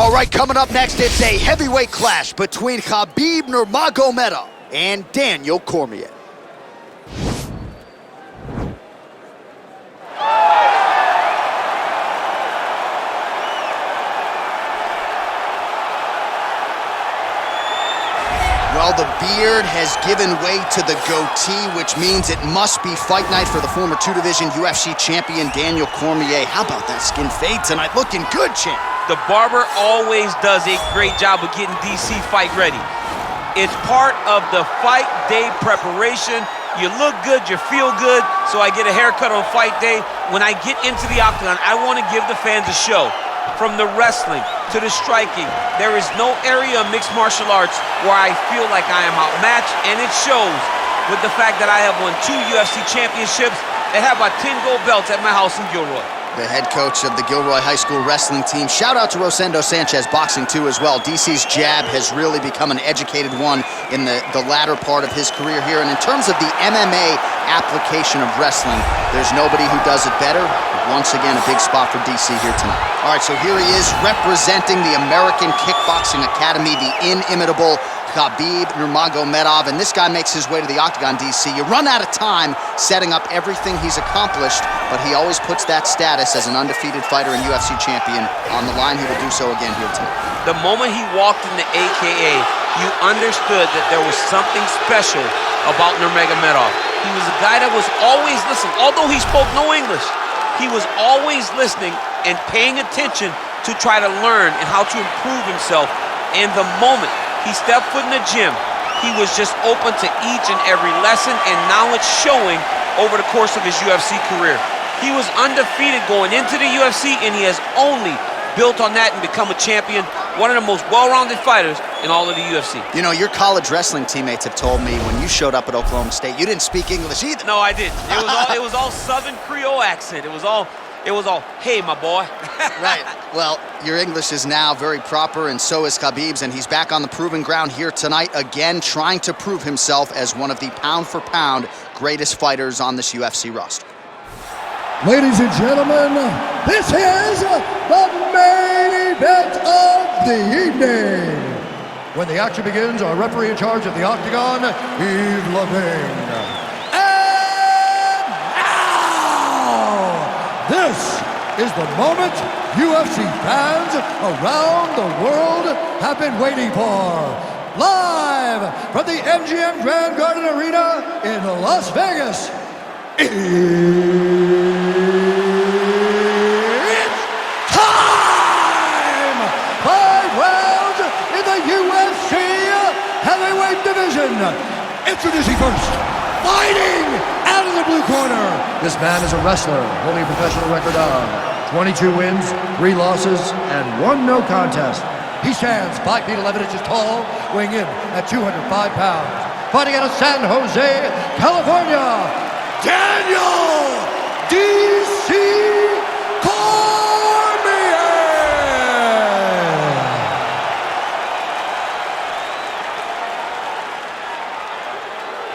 All right, coming up next, it's a heavyweight clash between Khabib Nurmagomedov and Daniel Cormier. Well, the beard has given way to the goatee, which means it must be fight night for the former two-division UFC champion Daniel Cormier. How about that skin fade tonight? Looking good, champ. The barber always does a great job of getting DC fight ready. It's part of the fight day preparation. You look good, you feel good, so I get a haircut on fight day. When I get into the octagon, I want to give the fans a show. From the wrestling to the striking, there is no area of mixed martial arts where I feel like I am outmatched, and it shows with the fact that I have won 2 UFC championships and have about 10 gold belts at my house in Gilroy. The head coach of the Gilroy High School wrestling team. Shout out to Rosendo Sanchez, boxing too as well. DC's jab has really become an educated one in the latter part of his career here. And in terms of the MMA application of wrestling, there's nobody who does it better. Once again, a big spot for DC here tonight. All right, so here he is representing the American Kickboxing Academy, the inimitable Khabib Nurmagomedov, and this guy makes his way to the octagon, DC. You run out of time setting up everything he's accomplished, but he always puts that status as an undefeated fighter and UFC champion on the line. He will do so again here tonight. The moment he walked in the AKA, you understood that there was something special about Nurmagomedov. He was a guy that was always listening. Although he spoke no English, he was always listening and paying attention to try to learn and how to improve himself. And the moment he stepped foot in the gym, he was just open to each and every lesson, and now it's showing over the course of his UFC career. He was undefeated going into the UFC, and he has only built on that and become a champion, one of the most well-rounded fighters in all of the UFC. You know, your college wrestling teammates have told me when you showed up at Oklahoma State, you didn't speak English either. No, I didn't. It was all Southern Creole accent. It was all, hey, my boy. Right. Well, your English is now very proper, and so is Khabib's, and he's back on the proving ground here tonight, again, trying to prove himself as one of the pound-for-pound greatest fighters on this UFC roster. Ladies and gentlemen, this is the main event of the evening. When the action begins, our referee in charge of the octagon, Heath. And now, this is the moment UFC fans around the world have been waiting for. Live from the MGM Grand Garden Arena in Las Vegas. It's time! 5 rounds in the UFC heavyweight division. Introducing first, fighting out of the blue corner. This man is a wrestler, holding a professional record of 22 wins, 3 losses, and 1 no contest. He stands 5 feet 11 inches tall, weighing in at 205 pounds. Fighting out of San Jose, California, Daniel D.C. Cormier!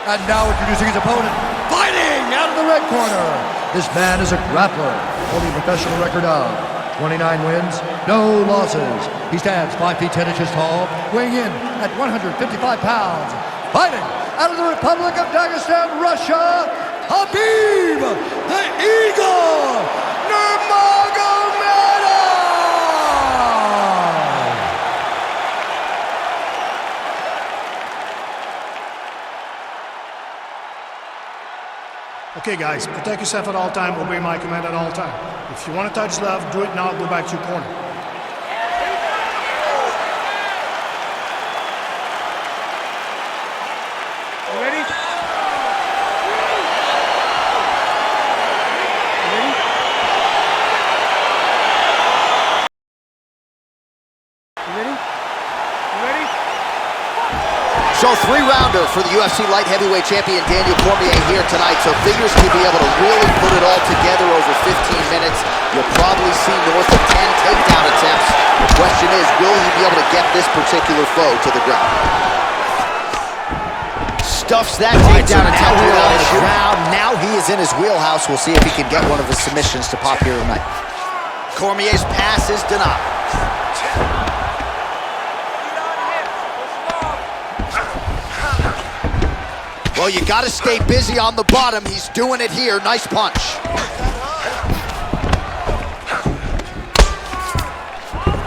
And now introducing his opponent, fighting out of the red corner. This man is a grappler, holding a professional record of 29 wins, no losses. He stands 5 feet 10 inches tall, weighing in at 155 pounds. Fighting out of the Republic of Dagestan, Russia, Khabib, the Eagle, Nurmagomedov! Okay guys, protect yourself at all time, obey my command at all time. If you want to touch left, do it now, go back to your corner. You ready? So 3-rounder for the UFC light heavyweight champion Daniel Cormier here tonight. So figures to be able to really put it all together over 15 minutes. You'll probably see north of 10 takedown attempts. The question is, will he be able to get this particular foe to the ground? Stuffs that takedown attempt on the ground. Now he is in his wheelhouse. We'll see if he can get one of his submissions to pop here tonight. Cormier's pass is denied. Well, you got to stay busy on the bottom. He's doing it here. Nice punch.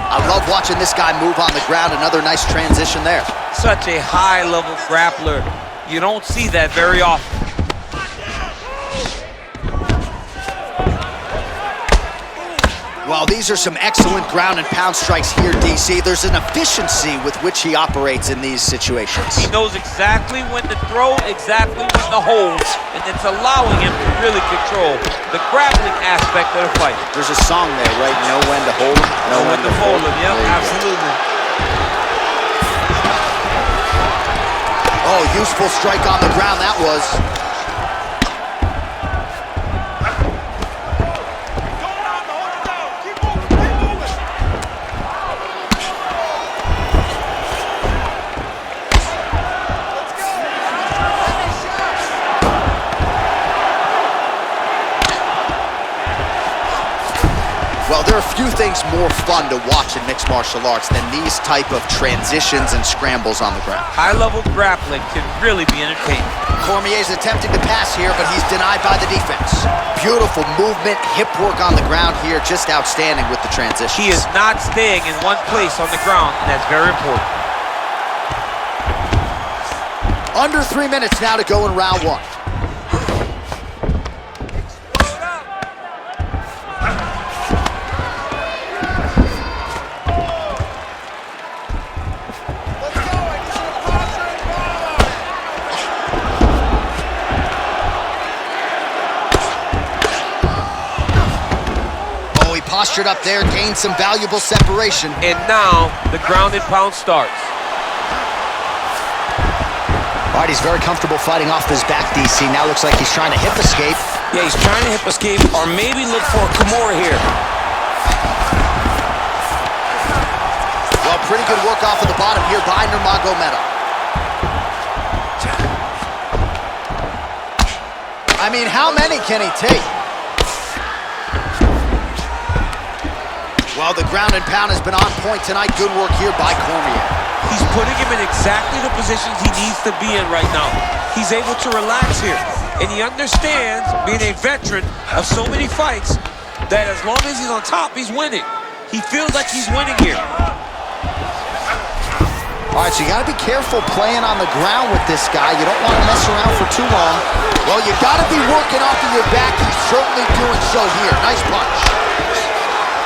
I love watching this guy move on the ground. Another nice transition there. Such a high-level grappler. You don't see that very often. Well, these are some excellent ground and pound strikes here, DC. There's an efficiency with which he operates in these situations. He knows exactly when to throw, exactly when to hold, and it's allowing him to really control the grappling aspect of the fight. There's a song there, right? Know when to hold him, know when to fold him. Yep, absolutely. Oh, useful strike on the ground that was. Well, there are few things more fun to watch in mixed martial arts than these type of transitions and scrambles on the ground. High-level grappling can really be entertaining. Cormier's attempting to pass here, but he's denied by the defense. Beautiful movement, hip work on the ground here, just outstanding with the transition. He is not staying in one place on the ground, and that's very important. Under 3 minutes now to go in round one. Postured up there, gained some valuable separation. And now, the ground and pound starts. All right, he's very comfortable fighting off his back, DC. Now looks like he's trying to hip escape. Yeah, he's trying to hip escape or maybe look for a Kimura here. Well, pretty good work off of the bottom here by Nurmagomedov. I mean, how many can he take? Well, the ground and pound has been on point tonight. Good work here by Cormier. He's putting him in exactly the positions he needs to be in right now. He's able to relax here. And he understands, being a veteran of so many fights, that as long as he's on top, he's winning. He feels like he's winning here. All right, so you got to be careful playing on the ground with this guy. You don't want to mess around for too long. Well, you got to be working off of your back. He's certainly doing so here. Nice punch.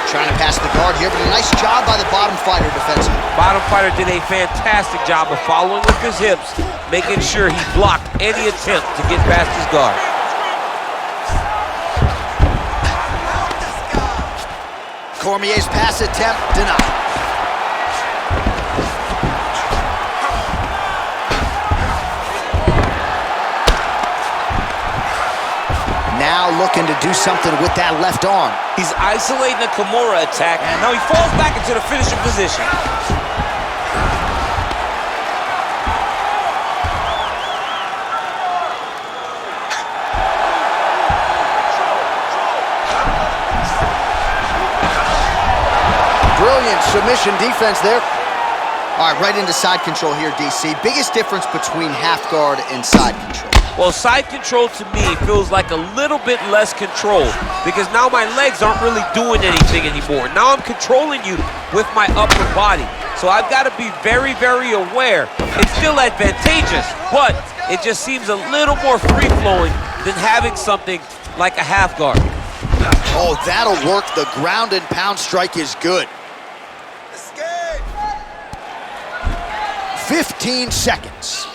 Trying to pass the guard here, but a nice job by the bottom fighter defensively. Bottom fighter did a fantastic job of following with his hips, making sure he blocked any attempt to get past his guard. Cormier's pass attempt denied. Now looking to do something with that left arm. He's isolating the Kimura attack, and now he falls back into the finishing position. Brilliant submission defense there. All right, right into side control here, DC. Biggest difference between half guard and side control. Well, side control to me feels like a little bit less control because now my legs aren't really doing anything anymore. Now I'm controlling you with my upper body. So I've got to be very, very aware. It's still advantageous, but it just seems a little more free-flowing than having something like a half guard. Oh, that'll work. The ground and pound strike is good. 15 seconds.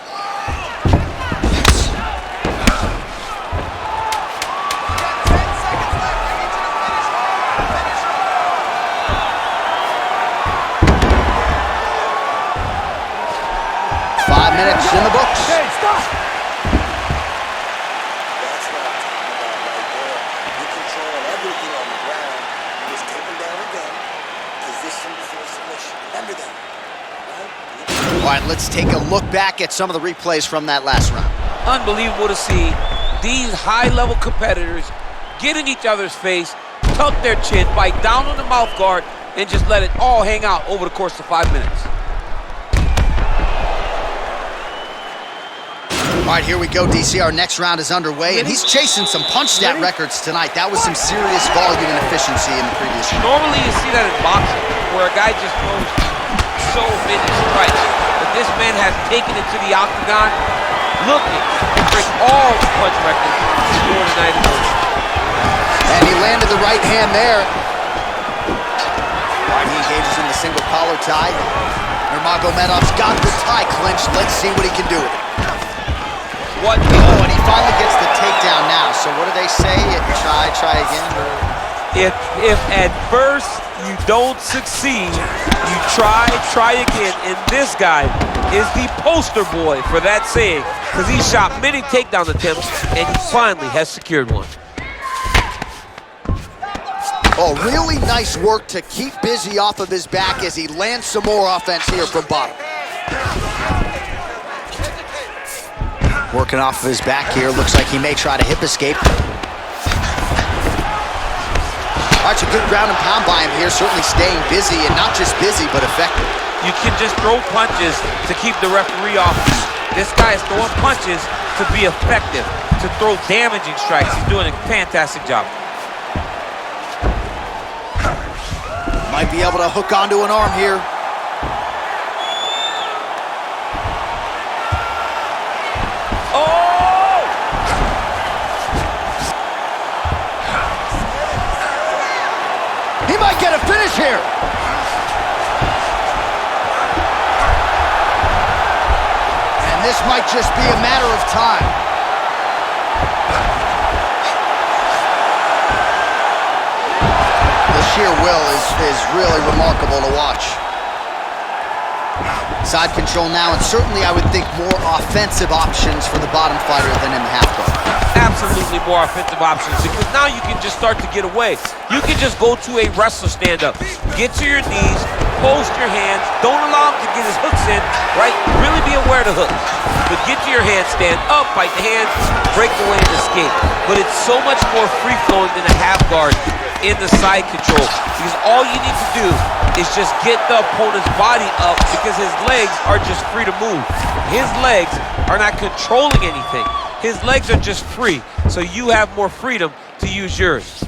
Minutes in the books. Hey, stop! That's what I'm talking about right there. You control everything on the ground. You just take him down again. Position before submission. Remember that. Right? All right, let's take a look back at some of the replays from that last round. Unbelievable to see these high-level competitors get in each other's face, tuck their chin, bite down on the mouth guard, and just let it all hang out over the course of 5 minutes. All All right, here we go, DC. Our next round is underway, and he's chasing some punch stat records tonight. That was some serious volume and efficiency in the previous round. Normally you see that in boxing, where a guy just throws so many strikes. But this man has taken it to the octagon, looking to break all punch records for tonight. And he landed the right hand there. All right, he engages in the single collar tie. Nurmagomedov's got the tie clinched. Let's see what he can do with it. What? Oh, and he finally gets the takedown now. So what do they say? Try again? Or... If at first you don't succeed, you try again. And this guy is the poster boy for that saying, because he shot many takedown attempts and he finally has secured one. Oh, really nice work to keep busy off of his back as he lands some more offense here from bottom. Working off of his back here. Looks like he may try to hip escape. All right, it's a good ground and pound by him here. Certainly staying busy, and not just busy, but effective. You can just throw punches to keep the referee off. This guy is throwing punches to be effective, to throw damaging strikes. He's doing a fantastic job. Might be able to hook onto an arm here. Oh! He might get a finish here. And this might just be a matter of time. The sheer will is really remarkable to watch. Side control now, and certainly I would think more offensive options for the bottom fighter than in the half guard. Absolutely more offensive options, because now you can just start to get away. You can just go to a wrestler stand-up. Get to your knees, post your hands, don't allow him to get his hooks in, right? Really be aware of the hooks. But get to your hands, stand up, fight the hands, break away and escape. But it's so much more free-flowing than a half guard in the side control, because all you need to do is just get the opponent's body up, because his legs are just free to move. His legs are not controlling anything. His legs are just free, so you have more freedom to use yours.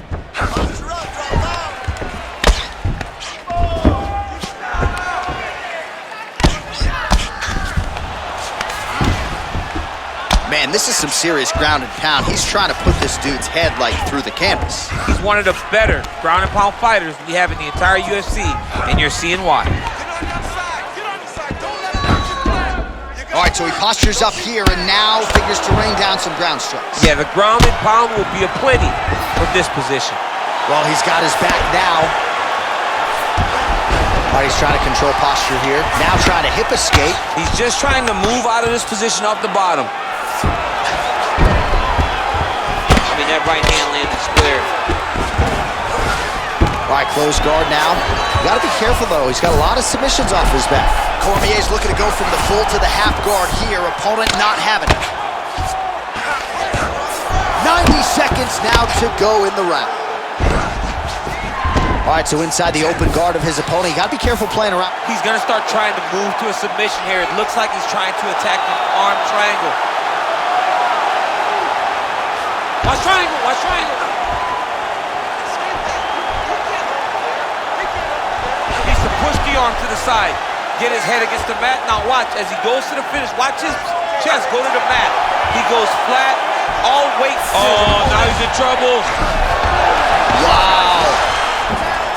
Man, this is some serious ground and pound. He's trying to put this dude's head like through the canvas. He's one of the better ground and pound fighters we have in the entire UFC, and you're seeing why. All right, so he postures up here and now figures to rain down some ground strikes. Yeah, the ground and pound will be aplenty from this position. Well, he's got his back now. All right, he's trying to control posture here. Now trying to hip escape. He's just trying to move out of this position off the bottom. I mean, that right hand landed square. All right, closed guard now. You gotta be careful though. He's got a lot of submissions off his back. Cormier's looking to go from the full to the half guard here. Opponent not having it. 90 seconds now to go in the round. All right, so inside the open guard of his opponent, you gotta be careful playing around. He's gonna start trying to move to a submission here. It looks like he's trying to attack an arm triangle. Watch triangle, watch triangle. He needs to push the arm to the side. Get his head against the mat. Now watch, as he goes to the finish, watch his chest go to the mat. He goes flat, all weight. Oh, now he's in trouble. Wow.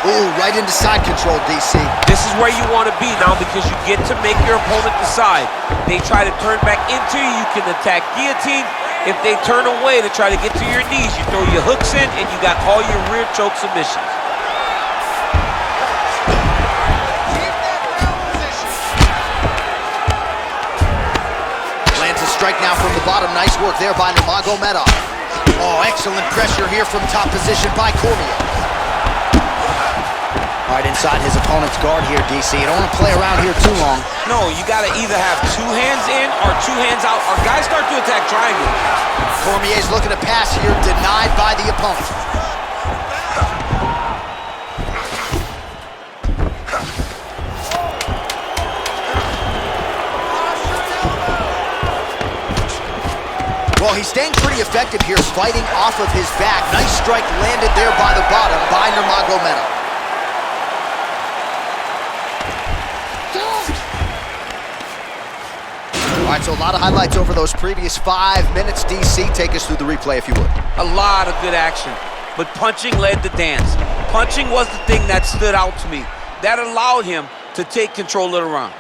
Ooh, right into side control, DC. This is where you want to be now, because you get to make your opponent decide. They try to turn back into you, you can attack guillotine. If they turn away to try to get to your knees, you throw your hooks in and you got all your rear choke submissions. Lands a strike now from the bottom. Nice work there by Nurmagomedov. Oh, excellent pressure here from top position by Cormier. All right, inside his opponent's guard here, DC. You don't want to play around here too long. No, you got to either have two hands in or two hands out, or guys start to attack triangle. Cormier's looking to pass here, denied by the opponent. he's staying pretty effective here, fighting off of his back. Nice strike landed there by the bottom by Nurmagomedov. All right, so a lot of highlights over those previous 5 minutes. DC, take us through the replay if you would. A lot of good action, but punching led the dance. Punching was the thing that stood out to me. That allowed him to take control of the round.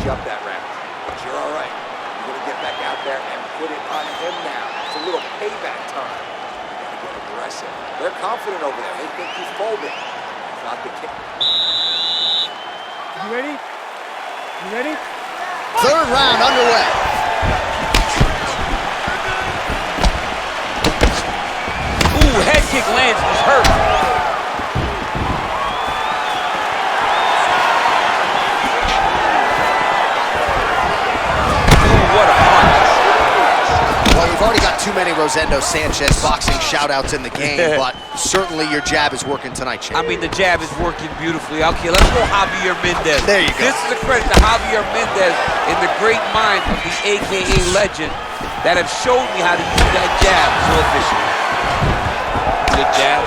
Jump that round, but you're all right. You're gonna get back out there and put it on him now. It's a little payback time. You gotta get aggressive. They're confident over there. They think he's folding. It's not the case. You ready? You ready? Third round underway. Ooh, head kick lands, he's hurt. We've already got too many Rosendo Sanchez boxing shout-outs in the game, but certainly your jab is working tonight, Champ. I mean, the jab is working beautifully. Okay, let's go Javier Mendez. There you go. This is a credit to Javier Mendez and the great mind of the AKA legend that have showed me how to use that jab so efficiently. Good jab.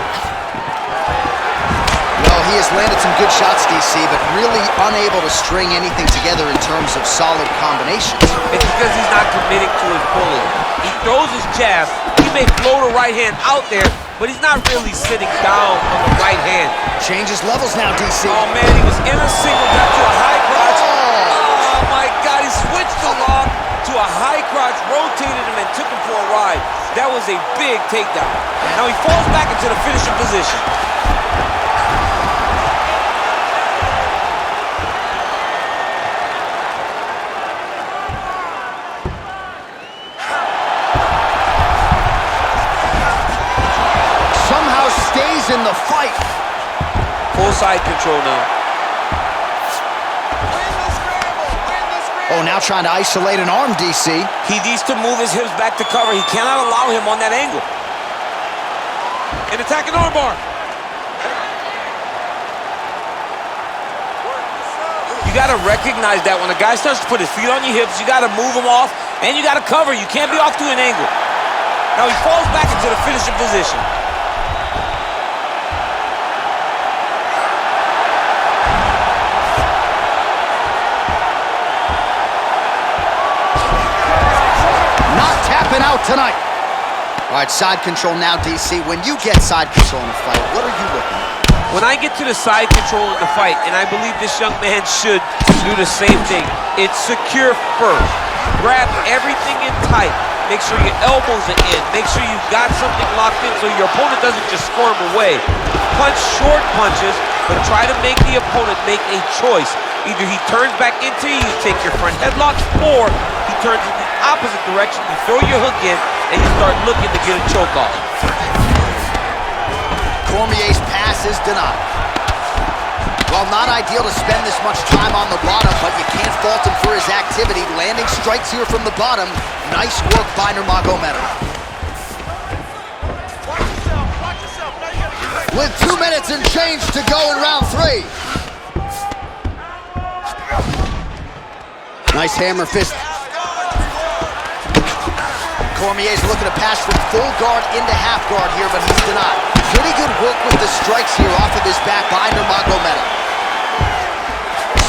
Well, he has landed some good shots, DC, but really unable to string anything together in terms of solid combinations. It's because he's not committing to his bullet. He throws his jab, he may float a right hand out there, but he's not really sitting down on the right hand. Changes levels now, DC. Oh man, he was in a single, got to a high crotch. Oh my God, he switched along to a high crotch, rotated him and took him for a ride. That was a big takedown. Now he falls back into the finishing position. In the fight. Full side control now. Oh, now trying to isolate an arm, DC. He needs to move his hips back to cover. He cannot allow him on that angle. An attacking armbar. You got to recognize that when a guy starts to put his feet on your hips, you got to move him off, and you got to cover. You can't be off to an angle. Now he falls back into the finishing position. Out tonight. All right, side control now, DC. When you get side control in a fight, what are you looking at? When I get to the side control in the fight, and I believe this young man should do the same thing, it's secure first. Grab everything in tight. Make sure your elbows are in. Make sure you've got something locked in so your opponent doesn't just squirm away. Punch short punches, but try to make the opponent make a choice. Either he turns back into you take your front headlock, or he turns in the opposite direction, you throw your hook in, and you start looking to get a choke off. Cormier's pass is denied. Well, not ideal to spend this much time on the bottom, but you can't fault him for his activity. Landing strikes here from the bottom. Nice work by Nurmagomedov. With 2 minutes and change to go in round 3. Nice hammer fist. Cormier's looking to pass from full guard into half guard here, but he's denied. Pretty good work with the strikes here off of his back by Nurmagomedov.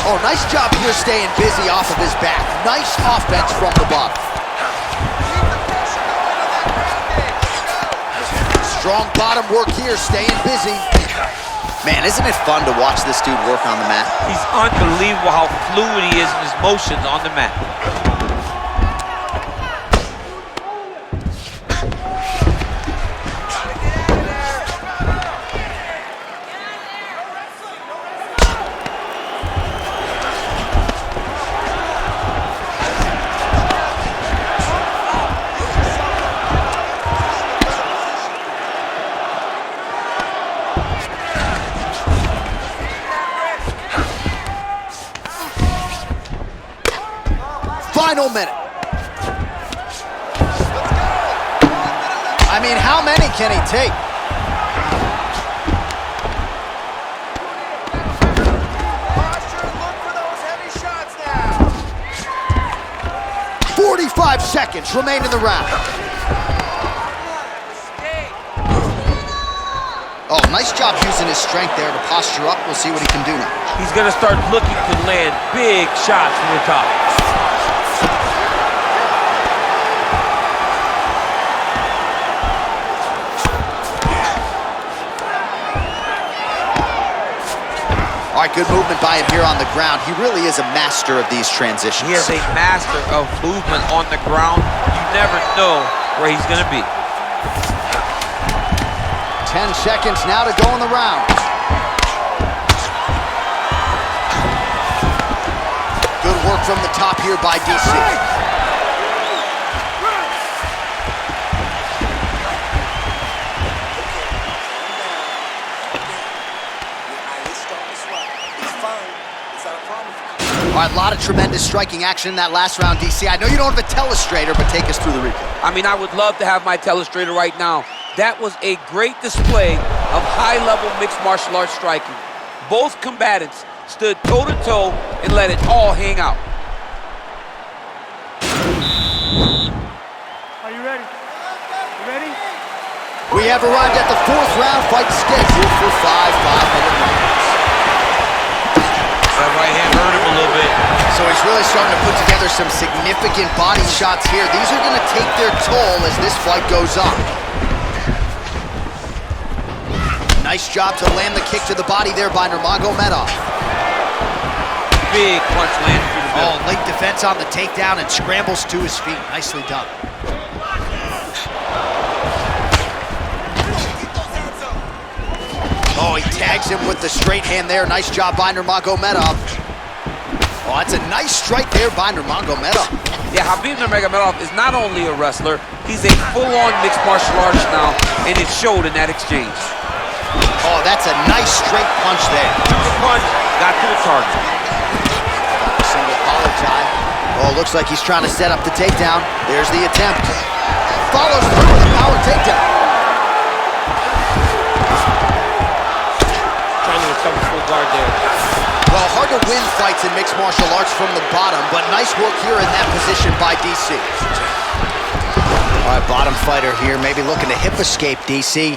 Oh, nice job here staying busy off of his back. Nice offense from the bottom. Strong bottom work here, staying busy. Man, isn't it fun to watch this dude work on the mat? He's unbelievable how fluid he is in his motions on the mat. Final minute. I mean, how many can he take? Posture, look for those 45 seconds remain in the round. Oh, nice job using his strength there to posture up. We'll see what he can do now. He's gonna start looking to land big shots from the top. All right, good movement by him here on the ground. He really is a master of these transitions. He is a master of movement on the ground. You never know where he's gonna be. 10 seconds now to go in the round. Good work from the top here by DC. All right, a lot of tremendous striking action in that last round, DC. I know you don't have a telestrator, but take us through the replay. I mean, I would love to have my telestrator right now. That was a great display of high-level mixed martial arts striking. Both combatants stood toe-to-toe and let it all hang out. Are you ready? You ready? We have arrived at the 4th round fight scheduled for 5 5-minute rounds. That right hand hurt him a little bit. So he's really starting to put together some significant body shots here. These are going to take their toll as this fight goes on. Nice job to land the kick to the body there by Nurmagomedov. Big punch landed through the middle. Oh, late defense on the takedown and scrambles to his feet. Nicely done. Oh, he tags him with the straight hand there. Nice job by Nurmagomedov. Oh, that's a nice strike there by Nurmagomedov. Yeah, Khabib Nurmagomedov is not only a wrestler, he's a full-on mixed martial arts now, and it showed in that exchange. Oh, that's a nice straight punch there. Threw the punch, got to the target. Single collar tie. Oh, looks like he's trying to set up the takedown. There's the attempt. Follows through with a power takedown. Full guard there. Well, hard to win fights in mixed martial arts from the bottom, but nice work here in that position by DC. All right, bottom fighter here, maybe looking to hip escape, DC.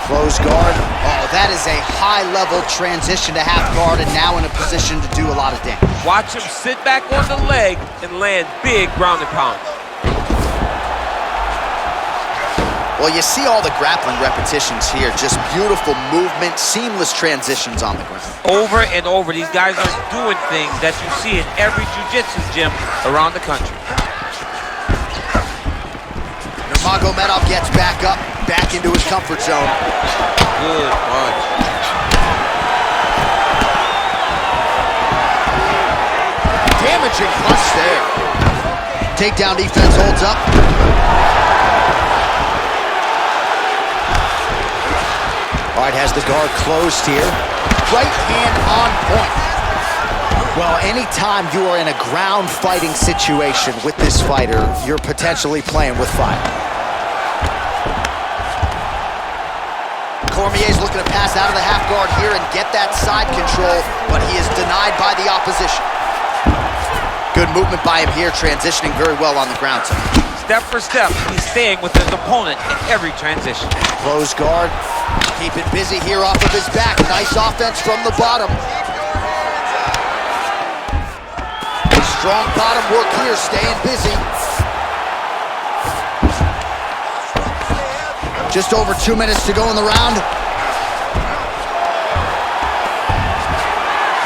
Close guard. Oh, that is a high-level transition to half guard, and now in a position to do a lot of damage. Watch him sit back on the leg and land big ground and pound. Well, you see all the grappling repetitions here. Just beautiful movement, seamless transitions on the ground. Over and over, these guys are doing things that you see in every jiu-jitsu gym around the country. Nurmagomedov gets back up, back into his comfort zone. Good punch. Damaging punch there. Takedown defense holds up. All right, has the guard closed here. Right hand on point. Well, anytime you are in a ground fighting situation with this fighter, you're potentially playing with fire. Cormier's looking to pass out of the half guard here and get that side control, but he is denied by the opposition. Good movement by him here, transitioning very well on the ground. Step for step, he's staying with his opponent in every transition. Close guard. Keep it busy here off of his back. Nice offense from the bottom. Strong bottom work here, staying busy. Just over 2 minutes to go in the round.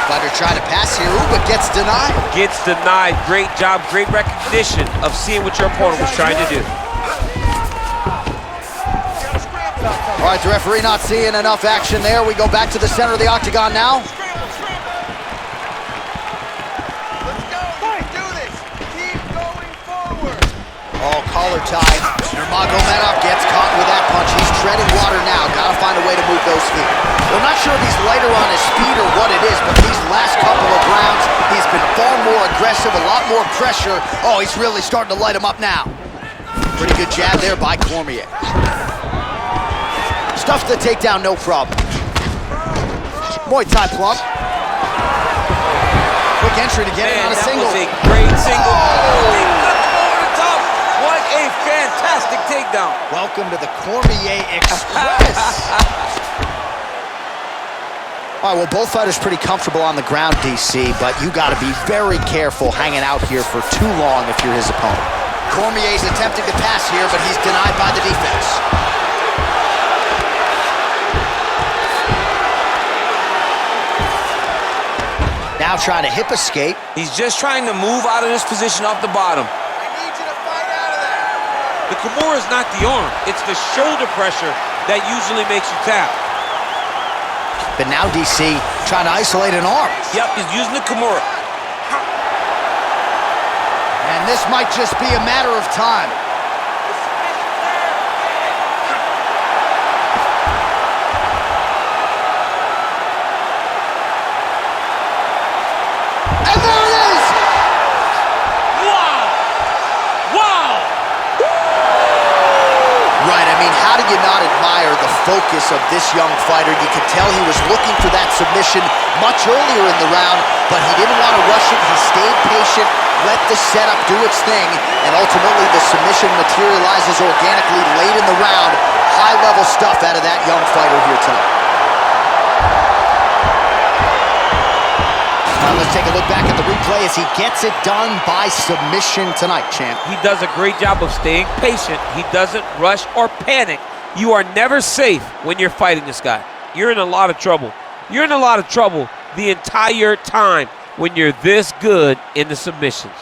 Fighter trying to pass here, but gets denied. Gets denied. Great job, great recognition of seeing what your opponent was trying to do. All right, the referee not seeing enough action there. We go back to the center of the octagon now. Oh, collar tie. Nurmagomedov gets caught with that punch. He's treading water now. Gotta find a way to move those feet. We're not sure if he's lighter on his feet or what it is, but these last couple of rounds, he's been far more aggressive, a lot more pressure. Oh, he's really starting to light him up now. Pretty good jab there by Cormier. Stuffs the takedown, no problem. Muay Thai plump. entry to get it on a single. That was a great single. Oh, he flipped him over the top. What a fantastic takedown. Welcome to the Cormier Express. All right, well, both fighters pretty comfortable on the ground, DC, but you got to be very careful hanging out here for too long if you're his opponent. Cormier's attempting to pass here, but he's denied by the defense. Now trying to hip escape. He's just trying to move out of this position off the bottom. I need you to fight out of there. The Kimura is not the arm. It's the shoulder pressure that usually makes you tap. But now DC trying to isolate an arm. Yep, he's using the Kimura. And this might just be a matter of time. And there it is! Wow! Wow! Right, I mean, how do you not admire the focus of this young fighter? You could tell he was looking for that submission much earlier in the round, but he didn't want to rush it. He stayed patient, let the setup do its thing, and ultimately the submission materializes organically late in the round. High-level stuff out of that young fighter here tonight. Now let's take a look back at the replay as he gets it done by submission tonight, champ. He does a great job of staying patient. He doesn't rush or panic. You are never safe when you're fighting this guy. You're in a lot of trouble. You're in a lot of trouble the entire time when you're this good in the submissions.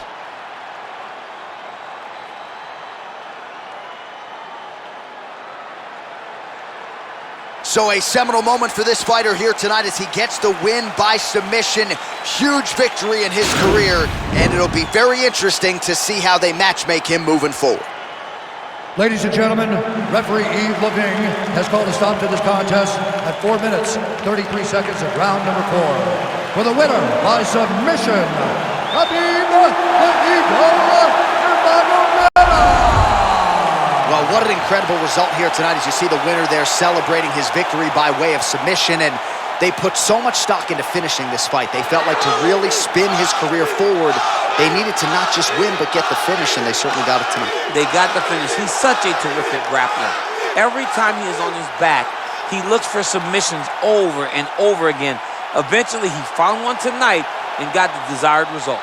So a seminal moment for this fighter here tonight as he gets the win by submission. Huge victory in his career, and it'll be very interesting to see how they matchmake him moving forward. Ladies and gentlemen, referee Yves Leving has called a stop to this contest at 4 minutes, 33 seconds of round number 4. For the winner by submission, Khabib Nurmagomedov. Well, what an incredible result here tonight as you see the winner there celebrating his victory by way of submission, and they put so much stock into finishing this fight. They felt like to really spin his career forward, they needed to not just win, but get the finish, and they certainly got it tonight. They got the finish. He's such a terrific grappler. Every time he is on his back, he looks for submissions over and over again. Eventually, he found one tonight and got the desired result.